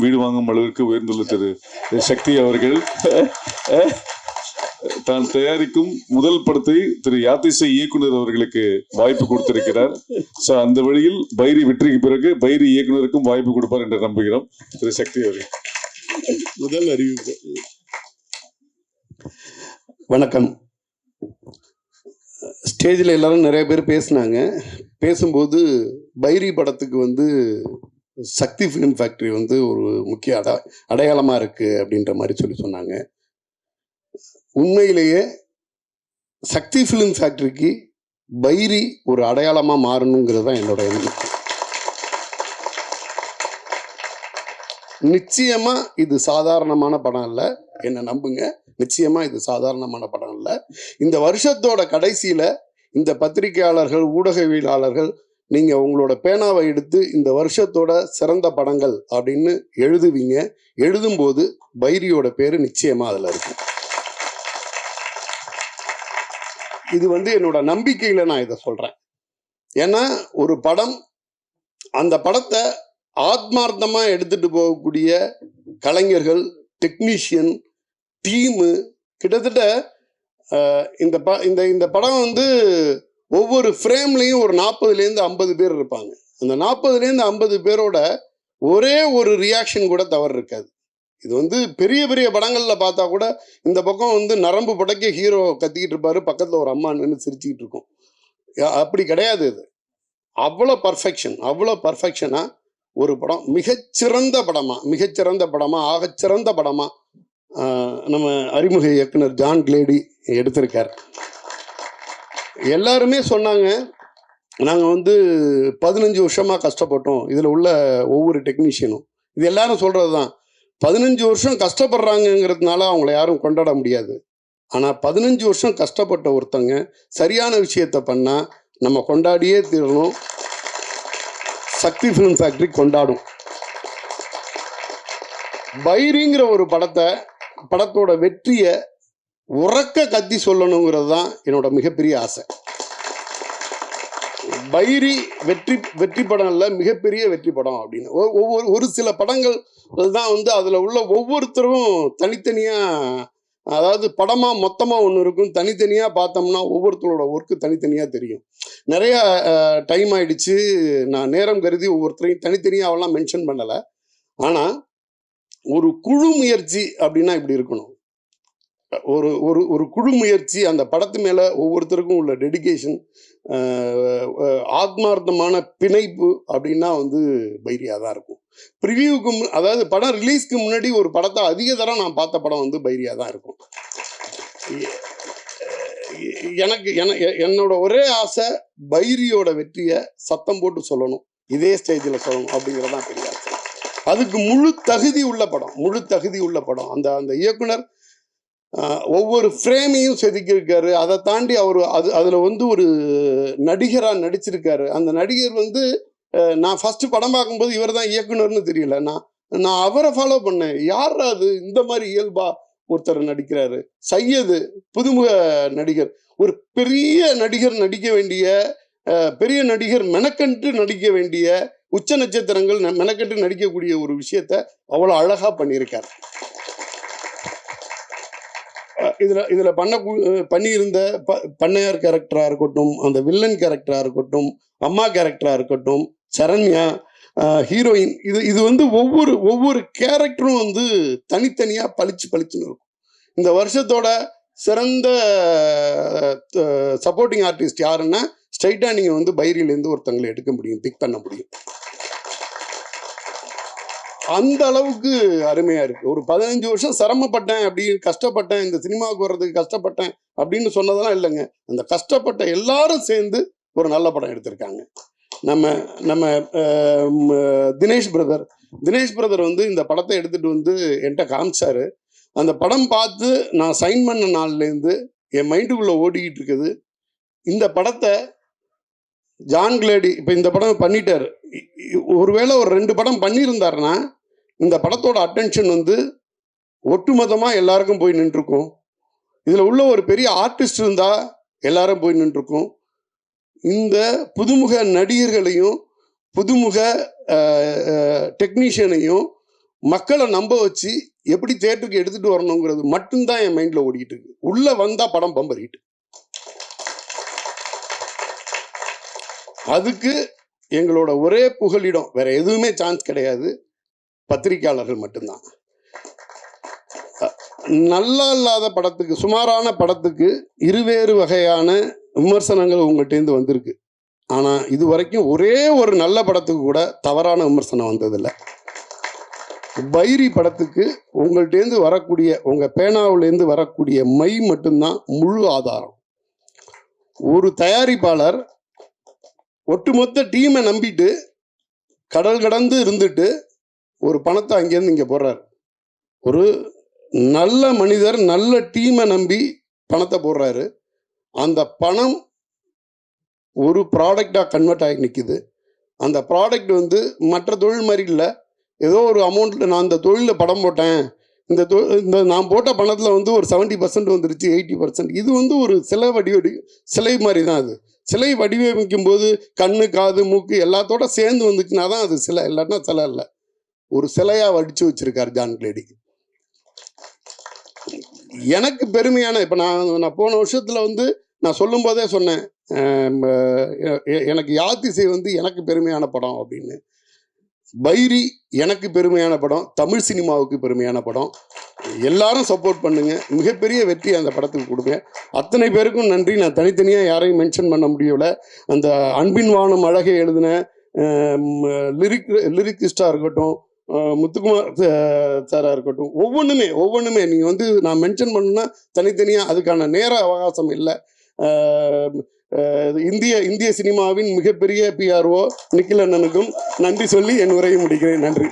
வீடு வாங்கும் அளவிற்கு உயர்ந்துள்ள திரு சக்தி அவர்கள் தான் தயாரிக்கும் முதல் படத்தை திரு யாத்திசை இயக்குனர் அவர்களுக்கு வாய்ப்பு கொடுத்திருக்கிறார். சோ அந்த வழியில் பைரி வெற்றிக்கு பிறகு பைரி இயக்குனருக்கும் வாய்ப்பு கொடுப்பார் என்று நம்புகிறோம். திரு சக்தி அவர்கள் முதல் அறிவிப்பு. வணக்கம். ஸ்டேஜில் எல்லாரும் நிறைய பேர் பேசினாங்க. பேசும்போது பைரி படத்துக்கு சக்தி ஃபிலிம் ஃபேக்ட்ரி ஒரு முக்கிய அடையாளமாக இருக்குது அப்படின்ற மாதிரி சொன்னாங்க. உண்மையிலேயே சக்தி ஃபிலிம் ஃபேக்ட்ரிக்கு பைரி ஒரு அடையாளமாக மாறணுங்கிறது தான் என்னோட எண்ணம். நிச்சயமாக இது சாதாரணமான படம் இல்லை, என்னை நம்புங்க. நிச்சயமாக இது சாதாரணமான படம் இல்லை. இந்த வருஷத்தோட கடைசியில் இந்த பத்திரிகையாளர்கள், ஊடகவியலாளர்கள், நீங்கள் உங்களோட பேனாவை எடுத்து இந்த வருஷத்தோட சிறந்த படங்கள் அப்படின்னு எழுதுவீங்க. எழுதும்போது பைரியோட பேர் நிச்சயமாக அதில் இருக்கும். இது என்னோட நம்பிக்கையில் நான் இதை சொல்கிறேன். ஏன்னா ஒரு படம், அந்த படத்தை ஆத்மார்த்தமாக எடுத்துகிட்டு போகக்கூடிய கலைஞர்கள், டெக்னீஷியன், டீமு, கிட்டத்தட்ட இந்த படம் ஒவ்வொரு ஃப்ரேம்லேயும் ஒரு 40லேருந்து 50 பேர் இருப்பாங்க. அந்த 40லேருந்து 50 பேரோட ஒரே ஒரு ரியாக்ஷன் கூட தவறு இருக்காது. இது பெரிய பெரிய படங்களில் பார்த்தா கூட இந்த பக்கம் நரம்பு படைக்க ஹீரோ கத்திக்கிட்டு இருப்பாரு, பக்கத்தில் ஒரு அம்மா நின்று சிரிச்சுக்கிட்டு இருக்கும். அப்படி கிடையாது. இது அவ்வளோ பர்ஃபெக்ஷனாக ஒரு படம், மிகச்சிறந்த படமாக ஆகச்சிறந்த படமாக நம்ம அறிமுக இயக்குனர் ஜான் கிளேடி எடுத்திருக்கார். எல்லாருமே சொன்னாங்க, நாங்கள் 15 வருஷமாக கஷ்டப்பட்டோம். இதில் உள்ள ஒவ்வொரு டெக்னீஷியனும் இது எல்லாரும் சொல்கிறது தான். 15 வருஷம் கஷ்டப்படுறாங்கங்கிறதுனால அவங்கள யாரும் கொண்டாட முடியாது. ஆனால் 15 வருஷம் கஷ்டப்பட்ட ஒருத்தங்க சரியான விஷயத்தை பண்ணால் நம்ம கொண்டாடியே தீரணும். சக்தி ஃபிலிம் ஃபேக்ட்ரி கொண்டாடும். பைரிங்கிற ஒரு படத்தோட வெற்றியை உறக்க கத்தி சொல்லணுங்கிறது தான் என்னோட மிகப்பெரிய ஆசை. பைரி வெற்றி படம் இல்லை, மிகப்பெரிய வெற்றி படம் அப்படின்னு. ஒரு சில படங்கள் தான் அதில் உள்ள ஒவ்வொருத்தரும் தனித்தனியாக, அதாவது படமாக மொத்தமாக ஒன்று இருக்கும், தனித்தனியாக பார்த்தோம்னா ஒவ்வொருத்தரோட ஒர்க்கு தனித்தனியாக தெரியும். நிறையா டைம் ஆயிடுச்சு, நான் நேரம் கருதி ஒவ்வொருத்தரையும் தனித்தனியாக அவெல்லாம் மென்ஷன் பண்ணலை. ஆனால் ஒரு குழு முயற்சி அப்படின்னா இப்படி இருக்கணும். ஒரு குழு முயற்சி, அந்த படத்து மேலே ஒவ்வொருத்தருக்கும் உள்ள டெடிகேஷன், ஆத்மார்த்தமான பிணைப்பு அப்படின்னா பைரியாக தான் இருக்கும். ப்ரிவியூக்கு அதாவது படம் ரிலீஸ்க்கு முன்னாடி ஒரு படத்தை அதிக தரம் நான் பார்த்த படம் பைரியாக தான் இருக்கும். என்னோட ஒரே ஆசை பைரியோட வெற்றியை சத்தம் போட்டு சொல்லணும், இதே ஸ்டேஜில் சொல்லணும் அப்படிங்கிறதான் பெரிய ஆசை. அதுக்கு முழு தகுதி உள்ள படம். அந்த இயக்குனர் ஒவ்வொரு ஃப்ரேமையும் செதுக்கியிருக்காரு. அதை தாண்டி அவர் அதில் ஒரு நடிகராக நடிச்சிருக்காரு. அந்த நடிகர் நான் ஃபஸ்ட்டு படம் பார்க்கும்போது இவர் தான் இயக்குனர்னு தெரியல. நான் அவரை ஃபாலோ பண்ணேன். யார் அது இந்த மாதிரி இயல்பா ஒருத்தர் நடிக்கிறாரு? சையது, புதுமுக நடிகர். ஒரு பெரிய நடிகர் நடிக்க வேண்டிய, பெரிய நடிகர் மெனக்கண்டு நடிக்க வேண்டிய, உச்ச நட்சத்திரங்கள் மெனக்கட்டு நடிக்கக்கூடிய ஒரு விஷயத்த அவ்வளோ அழகாக பண்ணியிருக்கார். இதில் பண்ணியிருந்த பண்ணையார் கேரக்டராக இருக்கட்டும், அந்த வில்லன் கேரக்டராக இருக்கட்டும், அம்மா கேரக்டராக இருக்கட்டும், சரண்யா ஹீரோயின், இது ஒவ்வொரு கேரக்டரும் தனித்தனியாக பளிச்சுன்னு இருக்கும். இந்த வருஷத்தோட சிறந்த சப்போர்ட்டிங் ஆர்டிஸ்ட் யாருன்னா ஸ்ட்ரைட்டாக நீங்கள் பைரியிலேருந்து ஒருத்தங்களை எடுக்க முடியும், பிக் பண்ண முடியும். அந்த அளவுக்கு அருமையாக இருக்குது. ஒரு 15 வருஷம் சிரமப்பட்டேன், அப்படி கஷ்டப்பட்டேன், இந்த சினிமாவுக்கு வர்றதுக்கு கஷ்டப்பட்டேன் அப்படின்னு சொன்னதெல்லாம் இல்லைங்க. அந்த கஷ்டப்பட்ட எல்லாரும் சேர்ந்து ஒரு நல்ல படம் எடுத்திருக்காங்க. நம்ம தினேஷ் பிரதர் இந்த படத்தை எடுத்துகிட்டு என்கிட்ட காமிச்சாரு. அந்த படம் பார்த்து நான் சைன் பண்ண நாள்லேருந்து என் மைண்டுக்குள்ளே ஓடிக்கிட்டு இருக்குது, இந்த படத்தை ஜான் கிளேடி இப்போ இந்த படம் பண்ணிட்டாரு. ஒருவேளை ஒரு 2 படம் பண்ணியிருந்தாருன்னா இந்த படத்தோட அட்டென்ஷன் ஒட்டுமொத்தமாக எல்லாருக்கும் போய் நின்றுருக்கும். இதில் உள்ள ஒரு பெரிய ஆர்டிஸ்ட் இருந்தால் எல்லாரும் போய் நின்றுருக்கும். இந்த புதுமுக நடிகர்களையும் புதுமுக டெக்னீஷியனையும் மக்களை நம்ப வச்சு எப்படி தியேட்டருக்கு எடுத்துட்டு வரணுங்கிறது மட்டும்தான் என் மைண்ட்ல ஓடிக்கிட்டு இருக்கு. உள்ள வந்தா படம் பம்பர் ஹிட். அதுக்கு எங்களோட ஒரே புகலிடம், வேற எதுவுமே சான்ஸ் கிடையாது, பத்திரிகையாளர்கள் மட்டும்தான். நல்லா இல்லாத படத்துக்கு, சுமாரான படத்துக்கு இருவேறு வகையான விமர்சனங்கள் உங்கள்கிட்டேருந்து வந்திருக்கு. ஆனா இது வரைக்கும் ஒரே ஒரு நல்ல படத்துக்கு கூட தவறான விமர்சனம் வந்ததில்லை. பைரி படத்துக்கு உங்கள்கிட்டேருந்து வரக்கூடிய, உங்க பேனாவிலேருந்து வரக்கூடிய மை மட்டும்தான் முழு ஆதாரம். ஒரு தயாரிப்பாளர் ஒட்டுமொத்த டீமை நம்பிட்டு கடல் கடந்து இருந்துட்டு ஒரு பணத்தை அங்கேருந்து இங்கே போடுறார். ஒரு நல்ல மனிதர் நல்ல டீமை நம்பி பணத்தை போடுறாரு. அந்த பணம் ஒரு ப்ராடக்டாக கன்வெர்ட் ஆகி நிற்குது. அந்த ப்ராடக்ட் வந்து மற்ற தொழில் மாதிரி இல்லை. ஏதோ ஒரு அமௌண்ட்டில் நான் அந்த தொழிலில் படம் போட்டேன், இந்த நான் போட்ட பணத்தில் வந்து ஒரு 70% வந்துருச்சு, 80%. இது வந்து ஒரு சிலை மாதிரி தான். அது சிலை வடிவமைக்கும் போது கண்ணு காது மூக்கு எல்லாத்தோட சேர்ந்து வந்துச்சுன்னா தான் அது சிலை, இல்லைன்னா சிலை இல்லை. ஒரு சிலையாக வடித்து வச்சிருக்காரு ஜான் கிளேடி. எனக்கு பெருமையான, இப்போ நான் போன வருஷத்தில் வந்து நான் சொல்லும் போதே சொன்னேன், எனக்கு யாத்திசை வந்து எனக்கு பெருமையான படம் அப்படின்னு. பைரி எனக்கு பெருமையான படம், தமிழ் சினிமாவுக்கு பெருமையான படம். எல்லாரும் சப்போர்ட் பண்ணுங்க, மிகப்பெரிய வெற்றி அந்த படத்துக்கு கொடுங்க. அத்தனை பேருக்கும் நன்றி. நான் தனித்தனியாக யாரையும் மென்ஷன் பண்ண முடியல. அந்த அன்பின் வானம் அழகை எழுதின லிரிக்கிஸ்டாக இருக்கட்டும், முத்துக்குமார் சாராக இருக்கட்டும், ஒவ்வொன்றுமே நீங்கள் வந்து நான் மென்ஷன் பண்ணுன்னா தனித்தனியாக அதுக்கான நேர அவகாசம் இல்லை. இந்திய சினிமாவின் மிகப்பெரிய PRO நிக்கில் அண்ணனுக்கும் நன்றி சொல்லி என் உரையை முடிக்கிறேன். நன்றி.